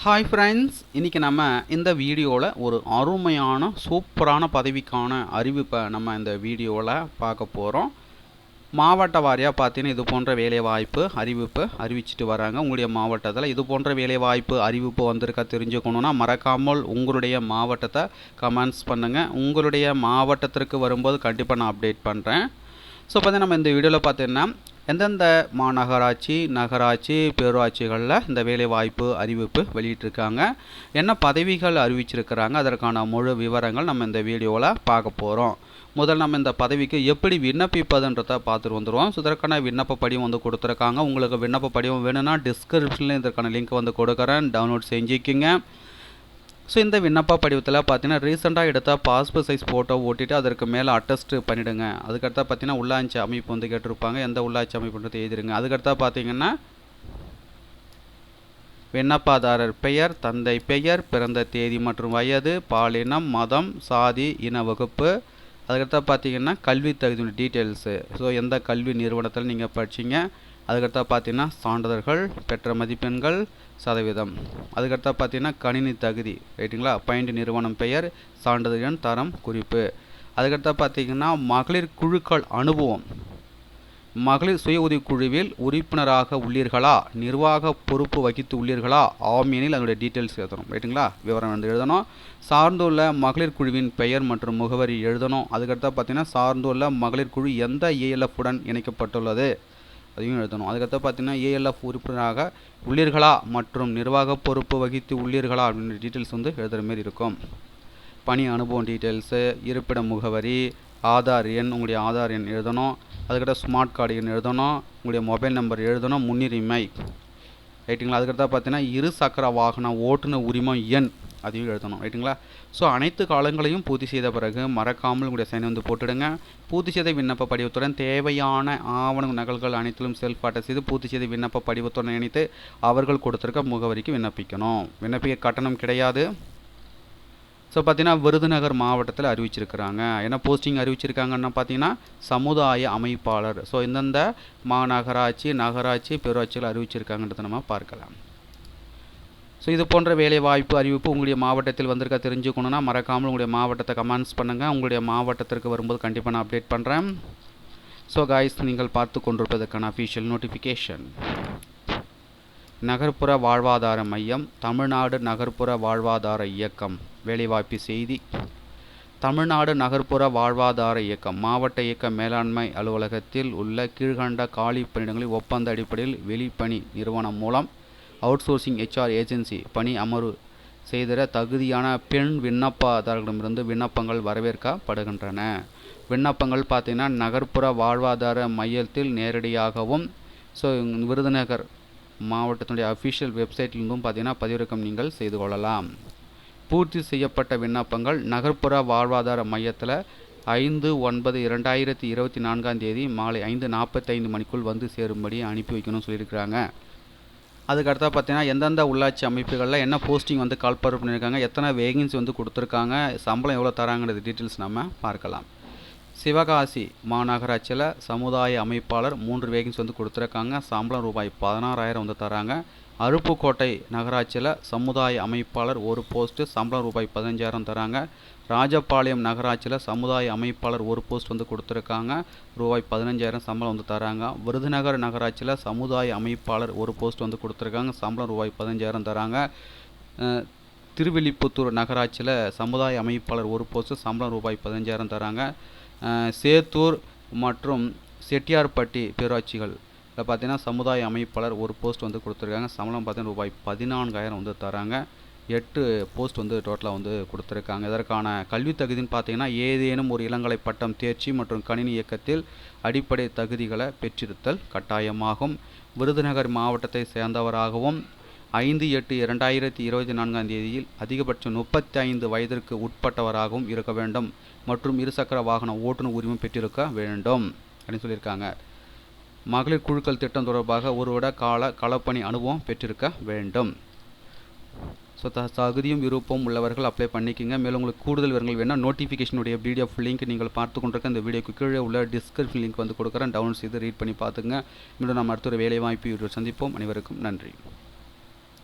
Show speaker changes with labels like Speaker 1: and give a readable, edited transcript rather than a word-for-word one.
Speaker 1: Hi friends, இன்றைக்கி நம்ம இந்த வீடியோவில் ஒரு அருமையான சூப்பரான பதவிக்கான அறிவிப்பை நம்ம இந்த வீடியோவில் பார்க்க போகிறோம். மாவட்ட வாரியாக பார்த்தீங்கன்னா இது போன்ற வேலைவாய்ப்பு அறிவிப்பு அறிவிச்சிட்டு வராங்க. உங்களுடைய மாவட்டத்தில் இது போன்ற வேலைவாய்ப்பு அறிவிப்பு வந்திருக்கா தெரிஞ்சுக்கணுன்னா மறக்காமல் உங்களுடைய மாவட்டத்தை கமெண்ட்ஸ் பண்ணுங்கள். உங்களுடைய மாவட்டத்திற்கு வரும்போது கண்டிப்பாக நான் அப்டேட் பண்ணுறேன். ஸோ பார்த்தீங்கன்னா நம்ம இந்த வீடியோவில் பார்த்தீங்கன்னா எந்தெந்த மாநகராட்சி, நகராட்சி, பேரூராட்சிகளில் இந்த வேலைவாய்ப்பு அறிவிப்பு வெளியிட்டிருக்காங்க, என்ன பதவிகள் அறிவிச்சிருக்கிறாங்க, அதற்கான முழு விவரங்கள் நம்ம இந்த வீடியோவில் பார்க்க போகிறோம். முதல் நம்ம இந்த பதவிக்கு எப்படி விண்ணப்பிப்பதுன்றதை பார்த்துட்டு வந்துடுவோம். ஸோ இதற்கான விண்ணப்ப படிவம் வந்து கொடுத்துருக்காங்க. உங்களுக்கு விண்ணப்ப படிவம் வேணும்னா டிஸ்கிரிப்ஷனில் இதற்கான லிங்க் வந்து கொடுக்குறேன், டவுன்லோட் செஞ்சுக்கிங்க. ஸோ இந்த விண்ணப்ப படிவத்தில் பார்த்தீங்கன்னா ரீசெண்டாக எடுத்த பாஸ்போர்ட் சைஸ் ஃபோட்டோ ஓட்டிட்டு அதற்கு மேலே அட்டஸ்ட் பண்ணிவிடுங்க. அதுக்கடுத்தா பார்த்தீங்கன்னா உள்ளாட்சி அமைப்பு வந்து கேட்டிருப்பாங்க, எந்த உள்ளாட்சி அமைப்புன்றது எழுதிருங்க. அதுக்கடுத்தா பார்த்தீங்கன்னா விண்ணப்பதாரர் பெயர், தந்தை பெயர், பிறந்த தேதி மற்றும் வயது, பாலினம், மதம், சாதி, இன வகுப்பு. அதுக்கடுத்தா பார்த்தீங்கன்னா கல்வி தகுதி டீட்டெயில்ஸு. ஸோ எந்த கல்வி நிறுவனத்தில் நீங்கள் படிச்சிங்க, அதுக்கடுத்தா பார்த்தீங்கன்னா சான்றிதழ்கள், பெற்ற மதிப்பெண்கள், சதவீதம். அதுக்கடுத்தா பார்த்தீங்கன்னா கணினி தகுதி, ரைட்டுங்களா, பயின்று நிறுவனம் பெயர், சான்றிதழ் எண், தரம், குறிப்பு. அதுக்கடுத்தா பார்த்தீங்கன்னா மகளிர் குழுக்கள் அனுபவம், மகளிர் சுய உதவி குழுவில் உறுப்பினராக உள்ளீர்களா, நிர்வாக பொறுப்பு வகித்து உள்ளீர்களா, ஆம் எனில் அதனுடைய டீட்டெயில்ஸ் எழுதணும், ரைட்டுங்களா, விவரம் வந்து எழுதணும். சார்ந்துள்ள மகளிர் குழுவின் பெயர் மற்றும் முகவரி எழுதணும். அதுக்கடுத்தா பார்த்தீங்கன்னா சார்ந்துள்ள மகளிர் குழு எந்த ஏஎல்எஃப் உடன் இணைக்கப்பட்டுள்ளது அதையும் எழுதணும். அதுக்கடுத்து பார்த்தீங்கன்னா ஏஎல்எஃப் உறுப்பினராக உள்ளீர்களா மற்றும் நிர்வாக பொறுப்பு வகித்து உள்ளீர்களா அப்படின்ற டீட்டெயில்ஸ் வந்து எழுதுகிற மாரி இருக்கும். பணி அனுபவம் டீட்டெயில்ஸு, இருப்பிட முகவரி, ஆதார் எண், உங்களுடைய ஆதார் எண் எழுதணும். அதுக்கடுத்து ஸ்மார்ட் கார்டு எண் எழுதணும், உங்களுடைய மொபைல் நம்பர் எழுதணும், முன்னுரிமை, ரைட்டுங்களா. அதுக்கடுத்தா பார்த்தீங்கன்னா இரு சக்கர வாகன ஓட்டுநர் உரிமம் எண் அதையும் எழுதணும், ரைட்டுங்களா. ஸோ அனைத்து காலங்களையும் பூர்த்தி செய்த பிறகு மறக்காமல் உங்களுடைய சைன் வந்து போட்டுடுங்க. பூர்த்தி செய்த விண்ணப்ப படிவத்துடன் தேவையான ஆவண நகல்கள் அனைத்திலும் செல்ஃப் அட்டஸ்ட் செய்து பூர்த்தி செய்த விண்ணப்ப படிவத்துடன் இணைத்து அவர்கள் கொடுத்துருக்க முகவரிக்கு விண்ணப்பிக்கணும். விண்ணப்பிக்க கட்டணம் கிடையாது. ஸோ பார்த்தீங்கன்னா விருதுநகர் மாவட்டத்தில் அறிவிச்சிருக்கிறாங்க. என்ன போஸ்டிங் அறிவிச்சிருக்காங்கன்னா பார்த்தீங்கன்னா சமுதாய அமைப்பாளர். ஸோ இந்தந்த மாநகராட்சி, நகராட்சி, பேரூராட்சிகள் அறிவிச்சிருக்காங்கன்றதை நம்ம பார்க்கலாம். ஸோ இது போன்ற வேலைவாய்ப்பு அறிவிப்பு உங்களுடைய மாவட்டத்தில் வந்திருக்கா தெரிஞ்சுக்கணுன்னா மறக்காமல் உங்களுடைய மாவட்டத்தை கமெண்ட்ஸ் பண்ணுங்கள். உங்களுடைய மாவட்டத்திற்கு வரும்போது கண்டிப்பாக நான் அப்டேட் பண்ணுறேன். ஸோ காய்ஸ், நீங்கள் பார்த்து கொண்டிருப்பதற்கான அஃபிஷியல் நோட்டிஃபிகேஷன். நகர்ப்புற வாழ்வாதார மையம், தமிழ்நாடு நகர்ப்புற வாழ்வாதார இயக்கம் வேலைவாய்ப்பு செய்தி. தமிழ்நாடு நகர்ப்புற வாழ்வாதார இயக்கம் மாவட்ட இயக்க மேலாண்மை அலுவலகத்தில் உள்ள கீழ்கண்ட காலி பணியிடங்களில் ஒப்பந்த அடிப்படையில் வெளிப்பணி நிறுவனம் மூலம் அவுட்சோர்சிங் ஹெச்ஆர் ஏஜென்சி பணி அமர்வு செய்திட தகுதியான பெண் விண்ணப்பதாரர்களிடமிருந்து விண்ணப்பங்கள் வரவேற்கப்படுகின்றன. விண்ணப்பங்கள் பார்த்தீங்கன்னா நகர்ப்புற வாழ்வாதார மையத்தில் நேரடியாகவும், ஸோ விருதுநகர் மாவட்டத்தினுடைய அஃபிஷியல் வெப்சைட்லேருந்தும் பார்த்தீங்கன்னா பதிவிறக்கம் நீங்கள் செய்து கொள்ளலாம். பூர்த்தி செய்யப்பட்ட விண்ணப்பங்கள் நகர்ப்புற வாழ்வாதார மையத்தில் 5/9/2024 மாலை 5:45 மணிக்குள் வந்து சேரும்படி அனுப்பி வைக்கணும்னு சொல்லியிருக்கிறாங்க. அதுக்கடுத்தா பார்த்தீங்கன்னா எந்தெந்த உள்ளாட்சி அமைப்புகளில் என்ன போஸ்டிங் வந்து கால்பர் பண்ணியிருக்காங்க, எத்தனை வேகன்சி வந்து கொடுத்துருக்காங்க, சம்பளம் எவ்வளோ தராங்கிறது டீட்டெயில்ஸ் நம்ம பார்க்கலாம். சிவகாசி மாநகராட்சியில் சமுதாய அமைப்பாளர் 3 வேகன்சி வந்து கொடுத்துருக்காங்க, சம்பளம் ரூபாய் 16,000 வந்து தராங்க. அருப்புக்கோட்டை நகராட்சியில் சமுதாய அமைப்பாளர் ஒரு போஸ்ட்டு, சம்பளம் ரூபாய் 15,000 தராங்க. ராஜபாளையம் நகராட்சியில் சமுதாய அமைப்பாளர் ஒரு போஸ்ட் வந்து கொடுத்துருக்காங்க, ரூபாய் 15,000 சம்பளம் வந்து தராங்க. விருதுநகர் நகராட்சியில் சமுதாய அமைப்பாளர் ஒரு போஸ்ட் வந்து கொடுத்துருக்காங்க, சம்பளம் ரூபாய் 15,000 தராங்க. திருவில்லிபுத்தூர் நகராட்சியில் சமுதாய அமைப்பாளர் ஒரு போஸ்ட்டு, சம்பளம் ரூபாய் 15,000 தராங்க. சேத்தூர் மற்றும் செட்டியார்பட்டி பேரூராட்சிகள் பார்த்தீங்கன்னா சமுதாய அமைப்பாளர் ஒரு போஸ்ட் வந்து கொடுத்துருக்காங்க, சம்பளம் பார்த்தீங்கன்னா ரூபாய் 14,000 வந்து தராங்க. 8 போஸ்ட் வந்து டோட்டலாக வந்து கொடுத்துருக்காங்க. இதற்கான கல்வி தகுதின்னு பார்த்தீங்கன்னா ஏதேனும் ஒரு இளங்கலை பட்டம் தேர்ச்சி மற்றும் கணினி இயக்கத்தில் அடிப்படை தகுதிகளை பெற்றிருத்தல் கட்டாயமாகும். விருதுநகர் மாவட்டத்தை சேர்ந்தவராகவும் 5/8/2024 அதிகபட்சம் 35 வயதிற்கு உட்பட்டவராகவும் இருக்க வேண்டும் மற்றும் இருசக்கர வாகன ஓட்டுநர் உரிமம் பெற்றிருக்க வேண்டும் அப்படின்னு சொல்லியிருக்காங்க. மகளிர் குழுக்கள் திட்டம் தொடர்பாக ஒரு வருட கால களப்பணி அனுபவம் பெற்றிருக்க வேண்டும். ஸோ தகுதியும் விருப்பம் உள்ளவர்கள் அப்ளை பண்ணிக்கோங்க. மேலும் உங்களுக்கு கூடுதல் விவரங்கள் வேணால் நோட்டிஃபிகேஷனுடைய பிடிஎஃப் லிங்க் நீங்கள் பார்த்து கொண்டிருக்க இந்த வீடியோக்கு கீழே உள்ள டிஸ்கிரிப்ஷன் லிங்க் வந்து கொடுக்குறேன், டவுன்லோட் செய்து ரீட் பண்ணி பார்த்துங்க. மீண்டும் நம்ம அடுத்த ஒரு வேலைவாய்ப்பு சந்திப்போம். அனைவருக்கும் நன்றி.